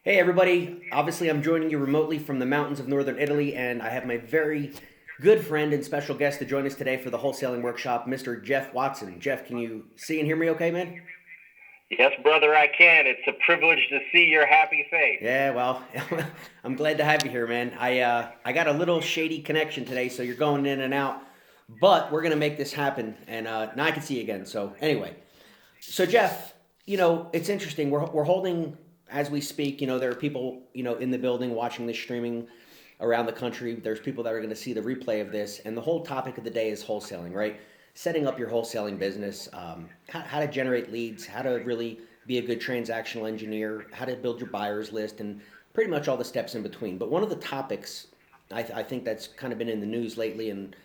Hey everybody, obviously I'm joining you remotely from the mountains of northern Italy, and I have my very good friend and special guest to join us today for the wholesaling workshop, Mr. Jeff Watson. Jeff, can you see and hear me okay, man? Yes, brother, I can. It's a privilege to see your happy face. Yeah, well, I'm glad to have you here, man. I got a little shady connection today, so you're going in and out, but we're gonna make this happen, and now I can see you again. So anyway, so Jeff, it's interesting. We're holding as we speak. There are people in the building watching this streaming around the country. There's people that are going to see the replay of this, and the whole topic of the day is wholesaling, right? Setting up your wholesaling business, how to generate leads, how to really be a good transactional engineer, how to build your buyers list, and pretty much all the steps in between. But one of the topics I think that's kind of been in the news lately, and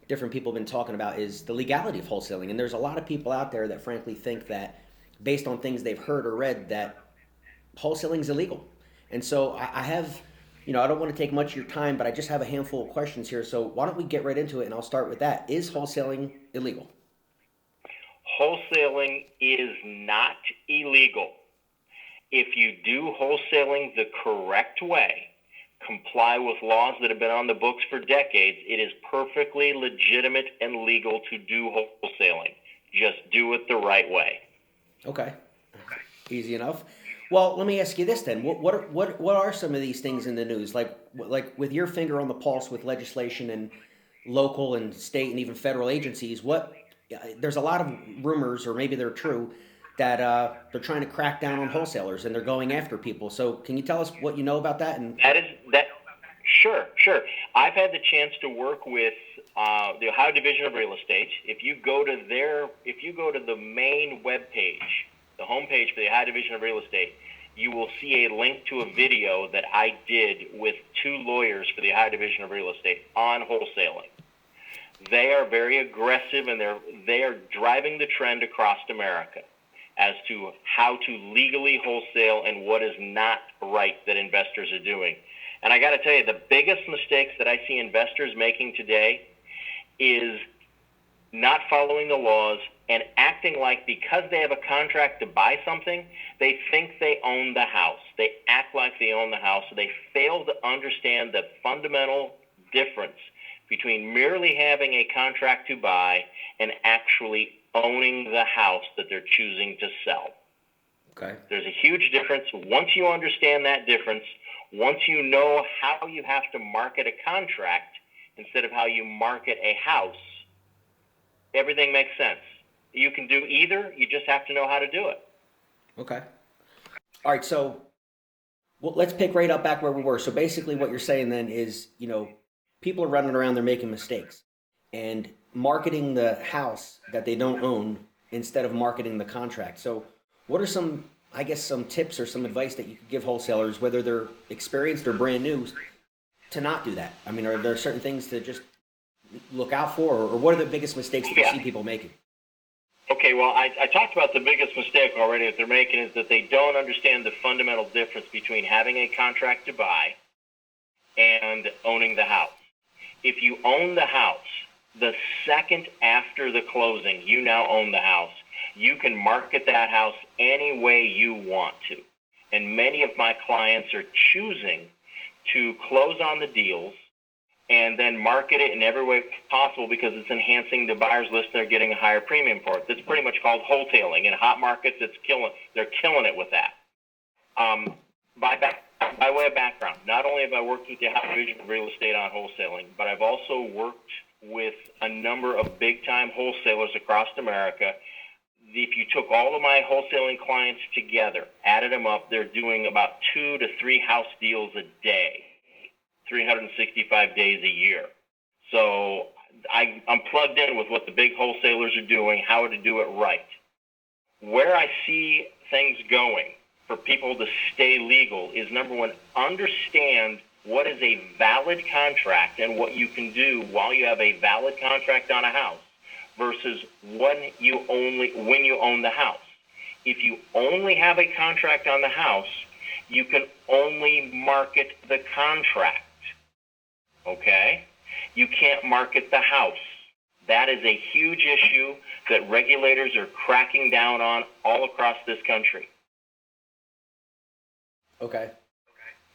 different people have been talking about, is the legality of wholesaling. And there's a lot of people out there that frankly think that, based on things they've heard or read, that wholesaling is illegal. And so I have, I don't want to take much of your time, but I just have a handful of questions here. So why don't we get right into it, and I'll start with that. Is wholesaling illegal? Wholesaling is not illegal. If you do wholesaling the correct way, comply with laws that have been on the books for decades, it is perfectly legitimate and legal to do wholesaling. Just do it the right way. Okay, easy enough. Well, let me ask you this then. What are some of these things in the news? Like with your finger on the pulse with legislation and local and state and even federal agencies. There's a lot of rumors, or maybe they're true, that they're trying to crack down on wholesalers and they're going after people. So can you tell us what you know about that? And That is that. Sure. I've had the chance to work with the Ohio Division of Real Estate. If you go to the main web page, the homepage for the Ohio Division of Real Estate, you will see a link to a video that I did with two lawyers for the Ohio Division of Real Estate on wholesaling. They are very aggressive, and they are driving the trend across America as to how to legally wholesale and what is not right that investors are doing. And I got to tell you, the biggest mistakes that I see investors making today is not following the laws and acting like, because they have a contract to buy something, they think they own the house. They act like they own the house. So they fail to understand the fundamental difference between merely having a contract to buy and actually owning the house that they're choosing to sell. okay, There's a huge difference. Once you understand that difference, once you know how you have to market a contract instead of how you market a house, everything makes sense. You can do either. You just have to know how to do it. okay, all right. So let's pick right up back where we were. So basically, what you're saying then is, people are running around, they're making mistakes and marketing the house that they don't own instead of marketing the contract. So, what are some, I guess, some tips or some advice that you could give wholesalers, whether they're experienced or brand new, to not do that? I mean, are there certain things to just look out for, or what are the biggest mistakes that you Yeah. see people making? Okay, well, I talked about the biggest mistake already that they're making is that they don't understand the fundamental difference between having a contract to buy and owning the house. If you own the house, the second after the closing, you now own the house. You can market that house any way you want to. And many of my clients are choosing to close on the deals and then market it in every way possible because it's enhancing the buyer's list. They're getting a higher premium for it. That's pretty much called wholesaling. In hot markets, they're killing it with that. Um, by way of background, not only have I worked with the Ohio Division of Real Estate on wholesaling, but I've also worked with a number of big-time wholesalers across America. If you took all of my wholesaling clients together, added them up, they're doing about 2 to 3 house deals a day, 365 days a year. So I'm plugged in with what the big wholesalers are doing, how to do it right. Where I see things going for people to stay legal is, number one, understand what is a valid contract and what you can do while you have a valid contract on a house versus when you own the house. If you only have a contract on the house, you can only market the contract. Okay? You can't market the house. That is a huge issue that regulators are cracking down on all across this country. Okay.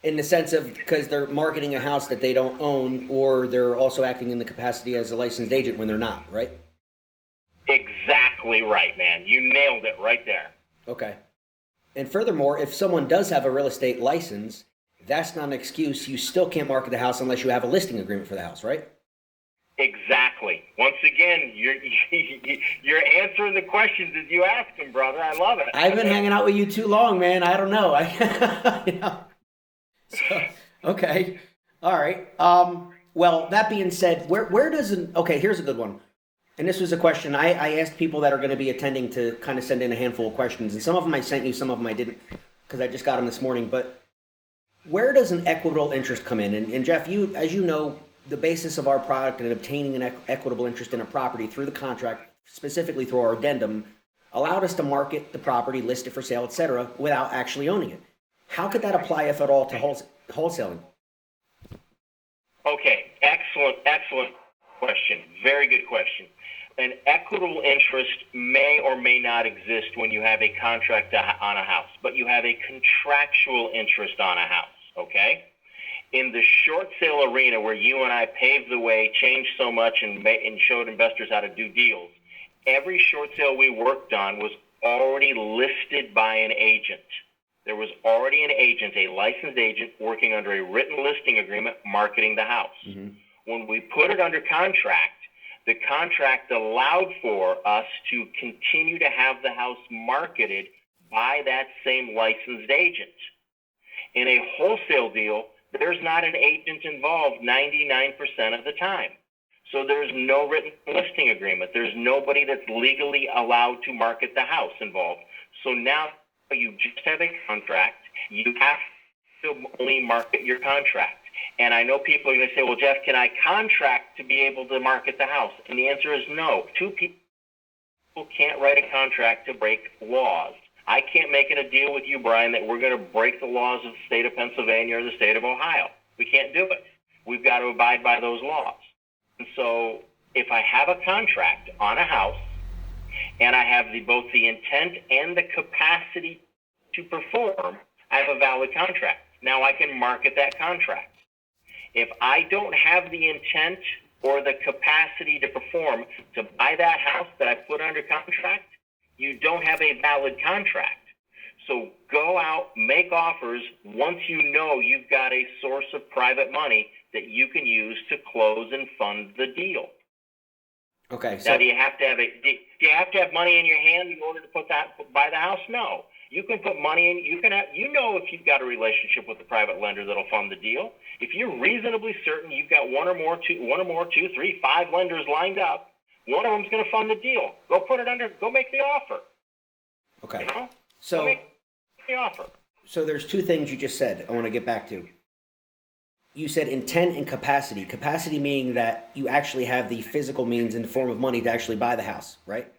In the sense of because they're marketing a house that they don't own, or they're also acting in the capacity as a licensed agent when they're not, right? Exactly right, man. You nailed it right there. Okay. And furthermore, if someone does have a real estate license, that's not an excuse. You still can't market the house unless you have a listing agreement for the house, right? Exactly. Once again, you're answering the questions as you ask them, brother. I love it. I've been hanging out with you too long, man. I don't know. You know. So, okay. All right. Well, that being said, where does okay, here's a good one. And this was a question I asked people that are going to be attending to kind of send in a handful of questions. And some of them I sent you, some of them I didn't because I just got them this morning. But where does an equitable interest come in? And Jeff, you, as you know, the basis of our product and obtaining an equitable interest in a property through the contract, specifically through our addendum, allowed us to market the property, list it for sale, etc., without actually owning it. How could that apply, if at all, to wholesaling? Okay, excellent question. Very good question. An equitable interest may or may not exist when you have a contract on a house, but you have a contractual interest on a house, okay? In the short sale arena where you and I paved the way, changed so much, and showed investors how to do deals, every short sale we worked on was already listed by an agent. There was already an agent, a licensed agent, working under a written listing agreement marketing the house. Mm-hmm. When we put it under contract, the contract allowed for us to continue to have the house marketed by that same licensed agent. In a wholesale deal, there's not an agent involved 99% of the time. So there's no written listing agreement. There's nobody that's legally allowed to market the house involved. So now you just have a contract. You have to only market your contract. And I know people are going to say, well, Jeff, can I contract to be able to market the house? And the answer is no. Two people can't write a contract to break laws. I can't make it a deal with you, Brian, that we're going to break the laws of the state of Pennsylvania or the state of Ohio. We can't do it. We've got to abide by those laws. And so if I have a contract on a house and I have both the intent and the capacity to perform, I have a valid contract. Now I can market that contract. If I don't have the intent or the capacity to perform to buy that house that I put under contract, you don't have a valid contract. So go out, make offers once you know you've got a source of private money that you can use to close and fund the deal. Okay. So now, do you have to have money in your hand in order to buy the house? No. You can put money in. If you've got a relationship with a private lender that'll fund the deal. If you're reasonably certain you've got one or more, two, three, five lenders lined up, one of them's going to fund the deal. Go put it under. Go make the offer. Okay. You know? So go make the offer. So there's two things you just said I want to get back to. You said intent and capacity. Capacity meaning that you actually have the physical means in the form of money to actually buy the house, right?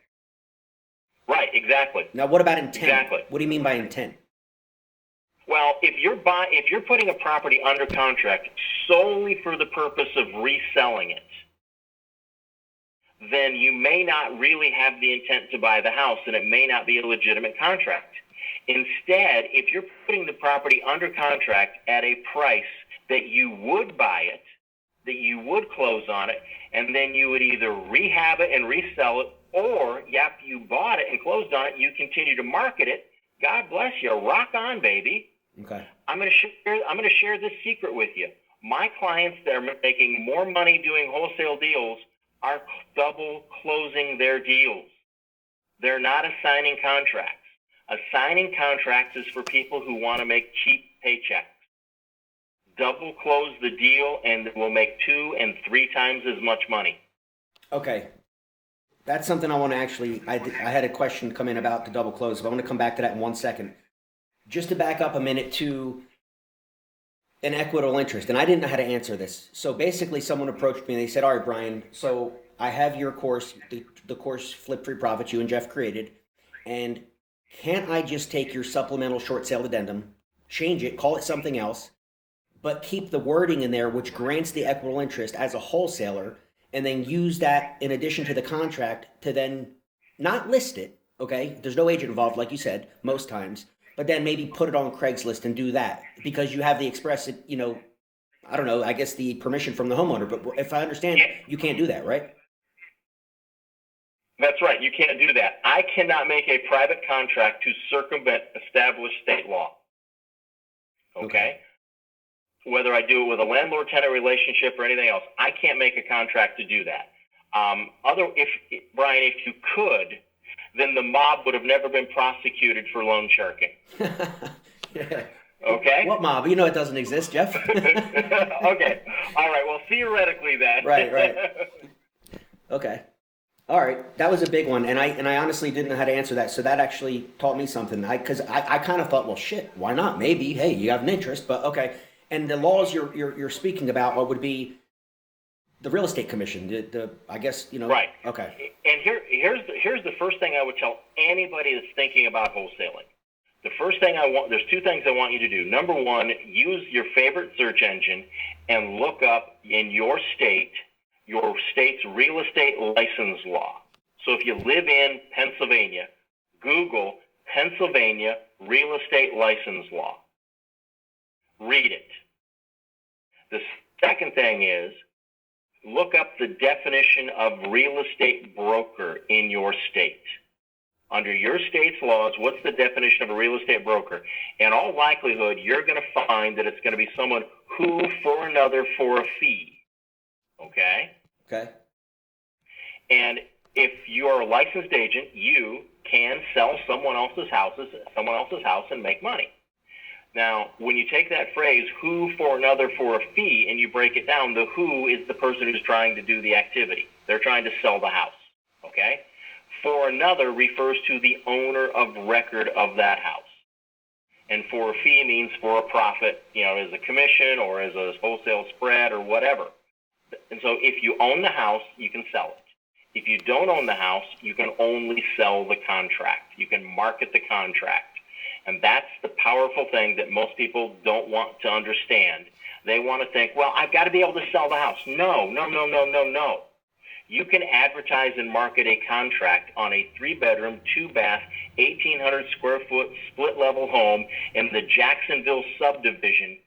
Right, exactly. Now, what about intent? Exactly. What do you mean by intent? Well, if you're putting a property under contract solely for the purpose of reselling it, then you may not really have the intent to buy the house, and it may not be a legitimate contract. Instead, if you're putting the property under contract at a price that you would buy it, that you would close on it, and then you would either rehab it and resell it, or after you bought it and closed on it, you continue to market it. God bless you. Rock on, baby. Okay. I'm going to share this secret with you. My clients that are making more money doing wholesale deals are double closing their deals. They're not assigning contracts. Assigning contracts is for people who want to make cheap paychecks. Double close the deal and we'll make 2 and 3 times as much money. Okay. That's something I want to actually, I had a question come in about the double close, but I want to come back to that in 1 second. Just to back up a minute to an equitable interest, and I didn't know how to answer this. So basically someone approached me and they said, all right, Brian, so I have your course, the course Flip Free Profits you and Jeff created, and can't I just take your supplemental short sale addendum, change it, call it something else, but keep the wording in there which grants the equitable interest as a wholesaler, and then use that in addition to the contract to then not list it, okay? There's no agent involved, like you said, most times, but then maybe put it on Craigslist and do that because you have the express, I don't know, I guess the permission from the homeowner. But if I understand, you can't do that, right? That's right. You can't do that. I cannot make a private contract to circumvent established state law. Okay? Whether I do it with a landlord-tenant relationship or anything else, I can't make a contract to do that. Brian, if you could, then the mob would have never been prosecuted for loan sharking. Yeah. Okay? What mob? You know it doesn't exist, Jeff. Okay. All right. Well, theoretically, then. Right. Okay. All right. That was a big one, and I honestly didn't know how to answer that. So that actually taught me something. Because I kind of thought, well, shit, why not? Maybe. Hey, you have an interest, but okay. And the laws you're speaking about, what would be the real estate commission? The I guess Right. Okay. And here's the first thing I would tell anybody that's thinking about wholesaling. The first thing there's two things I want you to do. Number one, use your favorite search engine and look up in your state's real estate license law. So if you live in Pennsylvania, Google Pennsylvania real estate license law. Read it. The second thing is look up the definition of real estate broker in your state. Under your state's laws, what's the definition of a real estate broker? In all likelihood, you're going to find that it's going to be someone who for another for a fee. Okay? Okay. And if you're a licensed agent, you can sell someone else's house and make money. Now, when you take that phrase, who for another for a fee, and you break it down, the who is the person who's trying to do the activity. They're trying to sell the house. Okay? For another refers to the owner of record of that house. And for a fee means for a profit, as a commission or as a wholesale spread or whatever. And so if you own the house, you can sell it. If you don't own the house, you can only sell the contract. You can market the contract. And that's the powerful thing that most people don't want to understand. They want to think, well, I've got to be able to sell the house. No. You can advertise and market a contract on a 3-bedroom, 2-bath, 1,800 square foot split level home in the Jacksonville subdivision.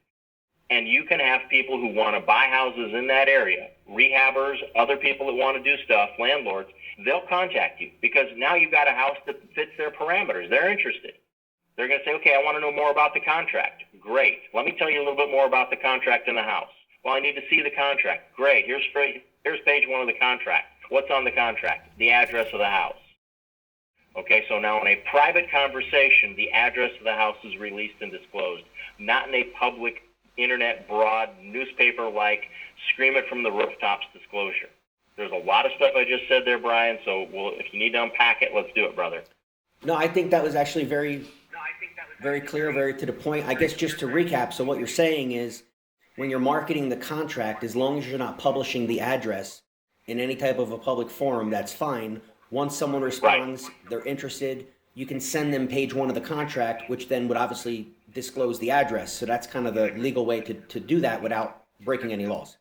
And you can have people who want to buy houses in that area, rehabbers, other people that want to do stuff, landlords. They'll contact you because now you've got a house that fits their parameters. They're interested. They're going to say, okay, I want to know more about the contract. Great. Let me tell you a little bit more about the contract in the house. Well, I need to see the contract. Great. Here's page 1 of the contract. What's on the contract? The address of the house. Okay, so now in a private conversation, the address of the house is released and disclosed, not in a public, internet, broad, newspaper-like, scream it from the rooftops disclosure. There's a lot of stuff I just said there, Brian, so if you need to unpack it, let's do it, brother. No, I think that was actually very clear, very to the point. I guess just to recap, so what you're saying is when you're marketing the contract, as long as you're not publishing the address in any type of a public forum, that's fine. Once someone responds, they're interested, you can send them page 1 of the contract, which then would obviously disclose the address. So that's kind of the legal way to do that without breaking any laws.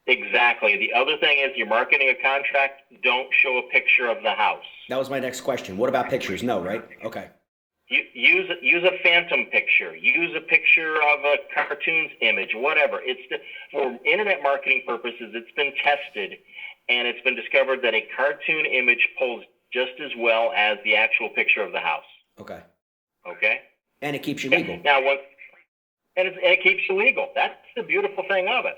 Exactly. The other thing is you're marketing a contract, don't show a picture of the house. That was my next question. What about pictures? No, right? Okay. Use a phantom picture. Use a picture of a cartoon's image, whatever. For internet marketing purposes, it's been tested, and it's been discovered that a cartoon image pulls just as well as the actual picture of the house. Okay. Okay? And it keeps you legal. Now, it keeps you legal. That's the beautiful thing of it,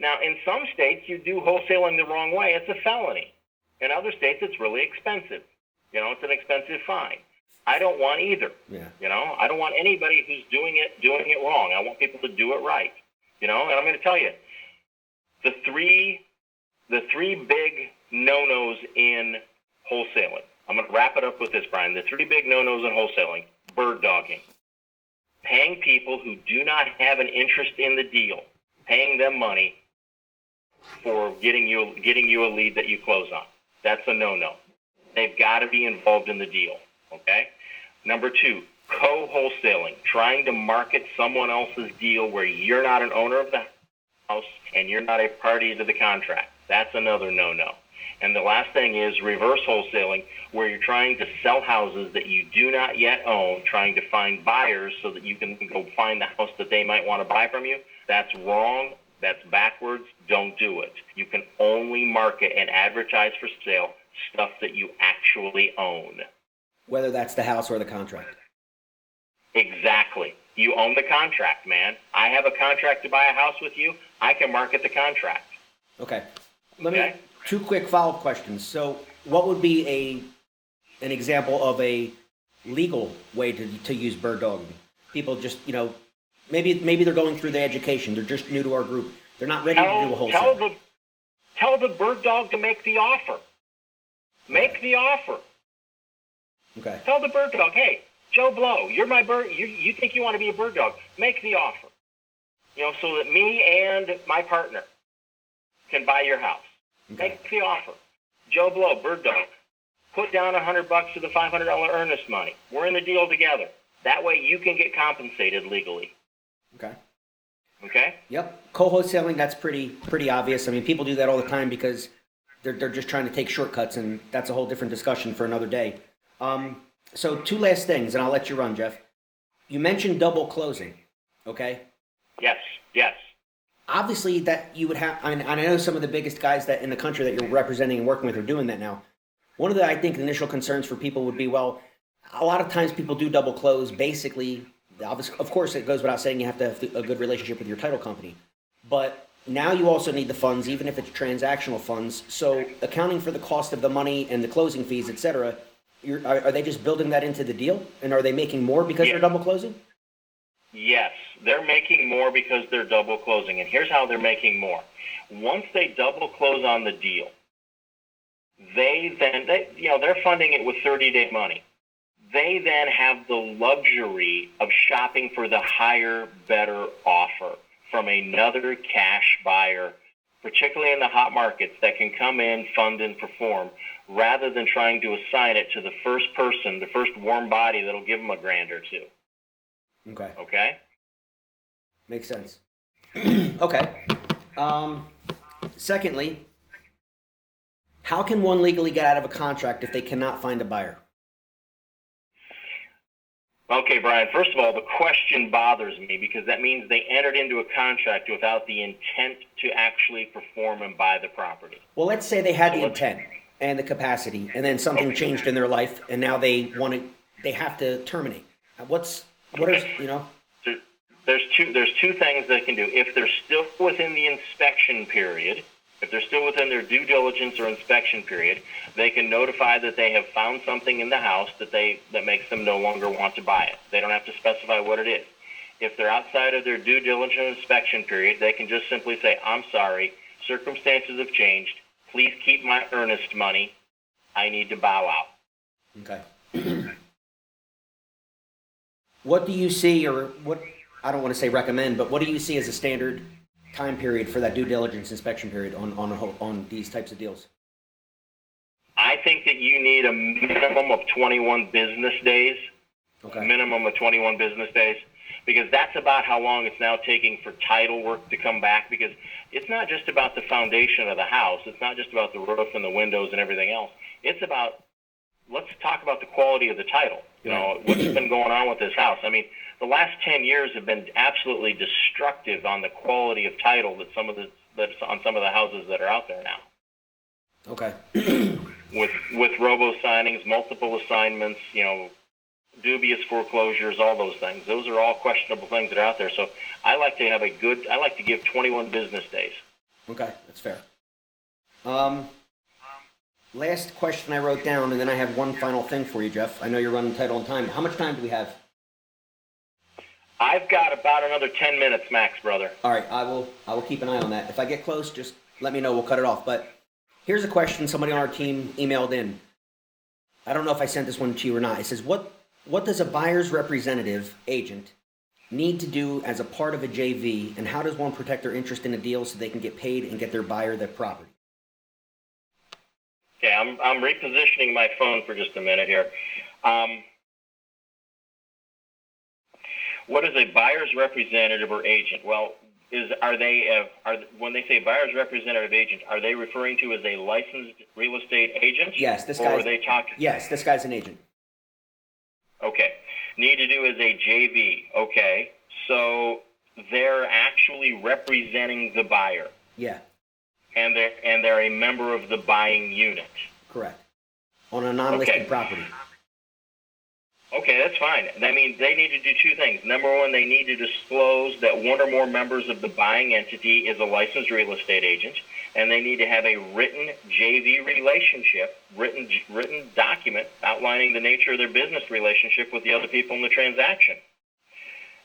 Now, in some states, you do wholesaling the wrong way. It's a felony. In other states, it's really expensive. It's an expensive fine. I don't want either. Yeah. I don't want anybody who's doing it wrong. I want people to do it right. And I'm going to tell you, the three big no-nos in wholesaling. I'm going to wrap it up with this, Brian. The 3 big no-nos in wholesaling: bird dogging, paying people who do not have an interest in the deal, paying them money for getting you a lead that you close on. That's a no-no. They've got to be involved in the deal. Okay? Number 2, co-wholesaling, trying to market someone else's deal where you're not an owner of the house and you're not a party to the contract. That's another no-no. And the last thing is reverse wholesaling, where you're trying to sell houses that you do not yet own, trying to find buyers so that you can go find the house that they might want to buy from you. That's wrong. That's backwards. Don't do it. You can only market and advertise for sale stuff that you actually own. Whether that's the house or the contract. Exactly. You own the contract, man. I have a contract to buy a house with you. I can market the contract. Okay. Let me two quick follow-up questions. So what would be an example of a legal way to use bird dogging? People just, maybe they're going through the education. They're just new to our group. They're not ready to do a wholesale. Tell the bird dog to make the offer. Make the offer. Okay. Tell the bird dog, hey, Joe Blow, you're my bird. You think you want to be a bird dog? Make the offer. So that me and my partner can buy your house. Okay. Make the offer. Joe Blow, bird dog, put down $100 to the $500 earnest money. We're in the deal together. That way you can get compensated legally. Okay. Okay? Yep. Co-wholesaling, that's pretty obvious. I mean, people do that all the time because they're just trying to take shortcuts, and that's a whole different discussion for another day. So two last things, and I'll let you run, Jeff. You mentioned double closing, okay? Yes. Obviously, that you would have, and I know some of the biggest guys that in the country that you're representing and working with are doing that now. One of the, I think, initial concerns for people would be, well, a lot of times people do double close. Basically, of course, it goes without saying you have to have a good relationship with your title company. But now you also need the funds, even if it's transactional funds. So accounting for the cost of the money and the closing fees, et cetera, are they just building that into the deal? And are they making more because they're double closing? Yes, they're making more because they're double closing. And here's how they're making more. Once they double close on the deal, they're funding it with 30-day money. They then have the luxury of shopping for the higher, better offer from another cash buyer, particularly in the hot markets, that can come in, fund, and perform, rather than trying to assign it to the first person, the first warm body that'll give them $1,000 or $2,000. Okay? Makes sense. Okay. Secondly, how can one legally get out of a contract if they cannot find a buyer? Okay, Brian, first of all, the question bothers me because that means they entered into a contract without the intent to actually perform and buy the property. Well, let's say they had the intent and the capacity, and then something changed in their life, and now they have to terminate. There's two things they can do. If they're still within the inspection period, if they're still within their due diligence or inspection period, they can notify that they have found something in the house that makes them no longer want to buy it. They don't have to specify what it is. If they're outside of their due diligence inspection period, they can just simply say, I'm sorry, circumstances have changed. Please keep my earnest money. I need to bow out. Okay. What do you see, or what, I don't want to say recommend, but what do you see as a standard time period for that due diligence inspection period on these types of deals? I think that you need a minimum of 21 business days. Okay. Minimum of 21 business days, because that's about how long it's now taking for title work to come back, because it's not just about the foundation of the house. It's not just about the roof and the windows and everything else. It's about, let's talk about the quality of the title. What's been going on with this house. I mean, the last 10 years have been absolutely destructive on the quality of title that's on some of the houses that are out there now. Okay. with robo signings, multiple assignments, dubious foreclosures, all those things. Those are all questionable things that are out there. So I like to give 21 business days. Okay, that's fair. Last question I wrote down, and then I have one final thing for you, Jeff. I know you're running tight on time. How much time do we have? I've got about another 10 minutes max, brother. All right, I will keep an eye on that. If I get close, just let me know. We'll cut it off. But here's a question somebody on our team emailed in. I don't know if I sent this one to you or not. It says, what does a buyer's representative agent need to do as a part of a JV, and how does one protect their interest in a deal so they can get paid and get their buyer their property? Okay, I'm repositioning my phone for just a minute here. What is a buyer's representative or agent? Well, when they say buyer's representative agent, are they referring to as a licensed real estate agent? Yes, this or guy's. are they talking? Yes, this guy's an agent. Okay. Need to do as a JV. Okay. So they're actually representing the buyer. Yeah. And they're a member of the buying unit. Correct. On a non-listed property. Okay, that's fine. That means they need to do two things. Number one, they need to disclose that one or more members of the buying entity is a licensed real estate agent, and they need to have a written JV relationship, written document outlining the nature of their business relationship with the other people in the transaction.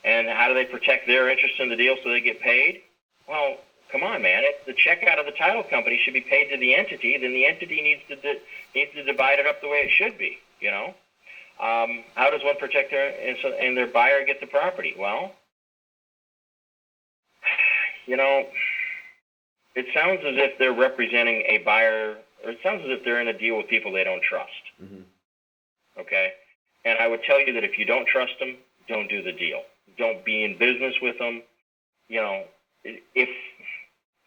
And how do they protect their interest in the deal so they get paid? Well, come on, man. If the check out of the title company should be paid to the entity, then the entity needs to divide it up the way it should be, you know? How does one protect and their buyer get the property? Well, you know, it sounds as if they're representing a buyer, or it sounds as if they're in a deal with people they don't trust. Mm-hmm. Okay? And I would tell you that if you don't trust them, don't do the deal. Don't be in business with them. You know,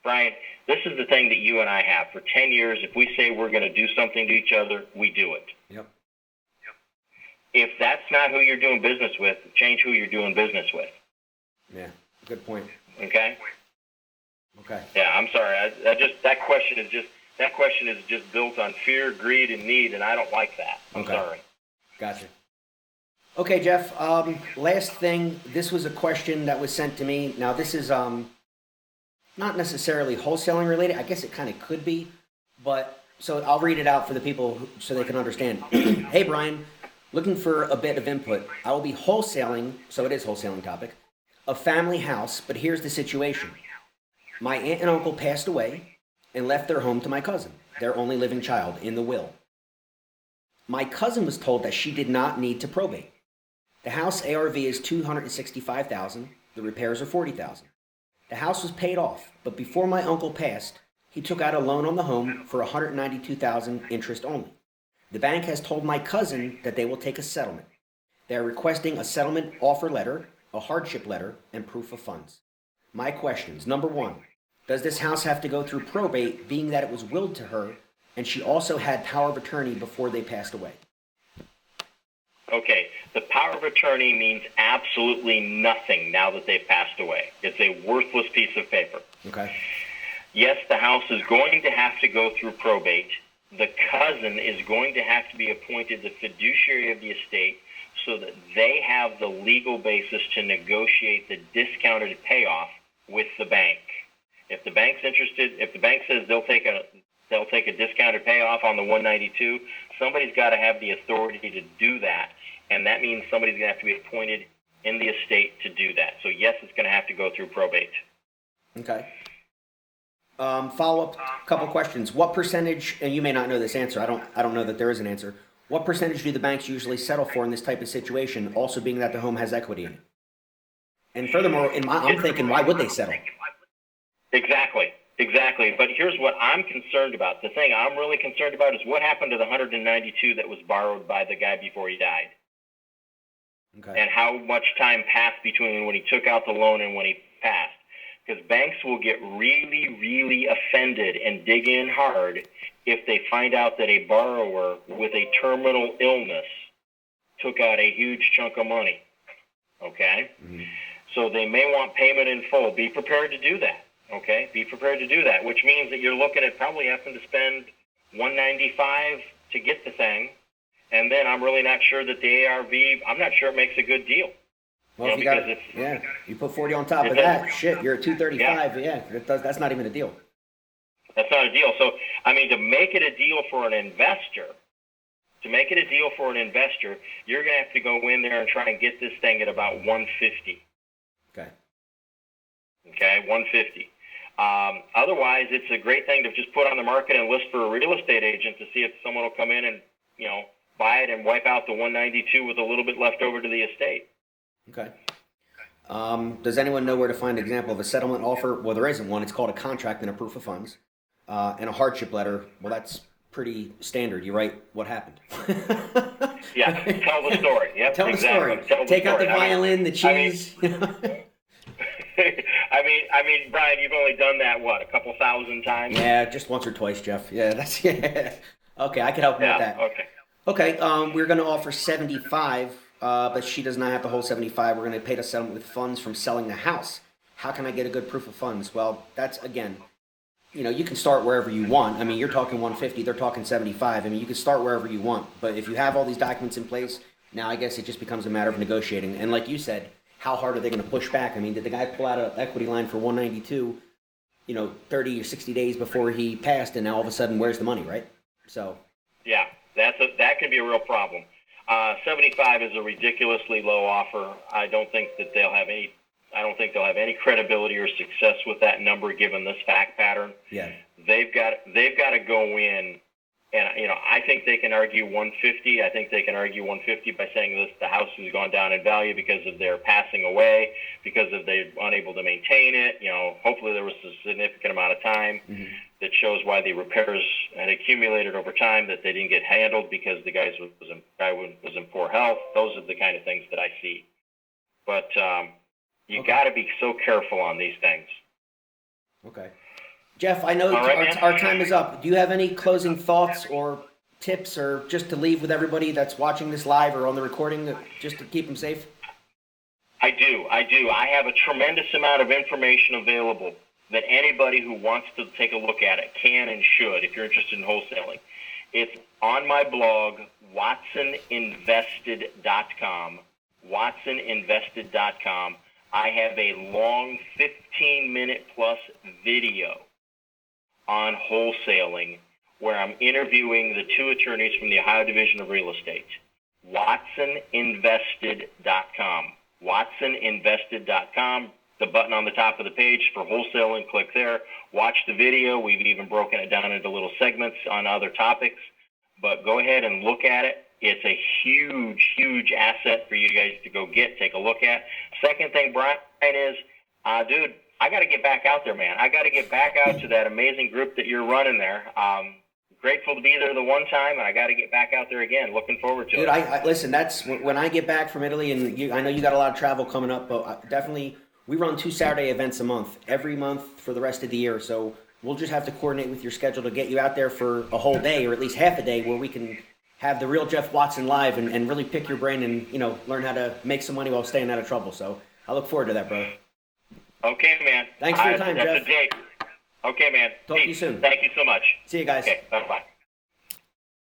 Brian, this is the thing that you and I have. For 10 years, if we say we're going to do something to each other, we do it. Yep. If that's not who you're doing business with, change who you're doing business with. Yeah, good point. Okay? Okay. Yeah, I'm sorry. That question is just built on fear, greed, and need, and I don't like that. I'm sorry. Gotcha. Okay, Jeff, last thing, this was a question that was sent to me. Now, this is not necessarily wholesaling related. I guess it kind of could be, but so I'll read it out for the people so they can understand. Hey, Brian. Looking for a bit of input. I will be wholesaling, so it is wholesaling topic, a family house, but here's the situation. My aunt and uncle passed away and left their home to my cousin, their only living child, in the will. My cousin was told that she did not need to probate. The house ARV is $265,000. The repairs are $40,000. The house was paid off, but before my uncle passed, he took out a loan on the home for $192,000 interest only. The bank has told my cousin that they will take a settlement. They are requesting a settlement offer letter, a hardship letter, and proof of funds. My questions. Number one, does this house have to go through probate, being that it was willed to her, and she also had power of attorney before they passed away? Okay, the power of attorney means absolutely nothing now that they've passed away. It's a worthless piece of paper. Okay. Yes, the house is going to have to go through probate. The cousin is going to have to be appointed the fiduciary of the estate so that they have the legal basis to negotiate the discounted payoff with the bank. If the bank's interested, if the bank says they'll take a discounted payoff on the 192, somebody's got to have the authority to do that, and that means somebody's going to have to be appointed in the estate to do that. So yes, it's going to have to go through probate. Okay. Follow-up couple questions. What percentage, and you may not know this answer, I don't know that there is an answer. What percentage do the banks usually settle for in this type of situation, also being that the home has equity in it? And furthermore, I'm thinking, why would they settle? Exactly. But here's what I'm concerned about. The thing I'm really concerned about is what happened to the 192 that was borrowed by the guy before he died. Okay. And how much time passed between when he took out the loan and when he passed. Because banks will get really, really offended and dig in hard if they find out that a borrower with a terminal illness took out a huge chunk of money. Okay? Mm-hmm. So they may want payment in full. Be prepared to do that. Okay? Be prepared to do that, which means that you're looking at probably having to spend $195 to get the thing. And then I'm really not sure that the ARV, I'm not sure it makes a good deal. Well, you put 40 on top of that, shit, you're at 235. Yeah, that's not even a deal. That's not a deal. So, I mean, to make it a deal for an investor, you're going to have to go in there and try and get this thing at about 150. Okay, 150. Otherwise, it's a great thing to just put on the market and list for a real estate agent to see if someone will come in and, buy it and wipe out the 192 with a little bit left over to the estate. Okay. Does anyone know where to find an example of a settlement offer? Well, there isn't one. It's called a contract and a proof of funds. And a hardship letter. Well, that's pretty standard. You write what happened. Yeah, tell the story. Yep, tell the story. Take out the violin, the cheese. I I mean, Brian, you've only done that, what, a couple thousand times? Yeah, just once or twice, Jeff. Yeah, that's yeah. Okay, I can help you with that. Okay. Okay, we're going to offer 75, but she does not have the whole 75. We're going to pay to settlement with funds from selling the house. How can I get a good proof of funds? Well, that's, again, you can start wherever you want. I mean, you're talking 150, they're talking 75. I mean, you can start wherever you want. But if you have all these documents in place, now I guess it just becomes a matter of negotiating. And like you said, how hard are they going to push back? I mean, did the guy pull out an equity line for 192, 30 or 60 days before he passed, and now all of a sudden, where's the money, right? So. Yeah, that can be a real problem. 75 is a ridiculously low offer. I don't think they'll have any credibility or success with that number given this fact pattern. Yeah. They've got to go in, and I think they can argue 150. I think they can argue 150 by saying this: the house has gone down in value because of their passing away, because of they're unable to maintain it. Hopefully there was a significant amount of time that shows why the repairs had accumulated over time that they didn't get handled because the guy was in poor health. Those are the kind of things that I see. But you got to be so careful on these things. Okay. Jeff, I know our time is up. Do you have any closing thoughts or tips, or just to leave with everybody that's watching this live or on the recording, just to keep them safe? I do. I have a tremendous amount of information available that anybody who wants to take a look at it can and should if you're interested in wholesaling. It's on my blog, watsoninvested.com. watsoninvested.com. I have a long 15-minute plus video on wholesaling where I'm interviewing the two attorneys from the Ohio Division of Real Estate. watsoninvested.com. watsoninvested.com. The button on the top of the page for wholesaling, click there. Watch the video. We've even broken it down into little segments on other topics. But go ahead and look at it. It's a huge, huge asset for you guys to go take a look at. Second thing, Brian, is, dude, I got to get back out there, man. I got to get back out to that amazing group that you're running there. Grateful to be there the one time, and I got to get back out there again. Looking forward to it. Dude, I listen, that's when I get back from Italy, and I know you got a lot of travel coming up, but definitely we run 2 Saturday events a month, every month for the rest of the year. So we'll just have to coordinate with your schedule to get you out there for a whole day, or at least half a day, where we can have the real Jeff Watson live and really pick your brain and learn how to make some money while staying out of trouble. So I look forward to that, bro. Okay, man. Thanks for your time, that's Jeff. A date. Okay, man. Talk to you soon. Thank you so much. See you guys. Okay, bye-bye.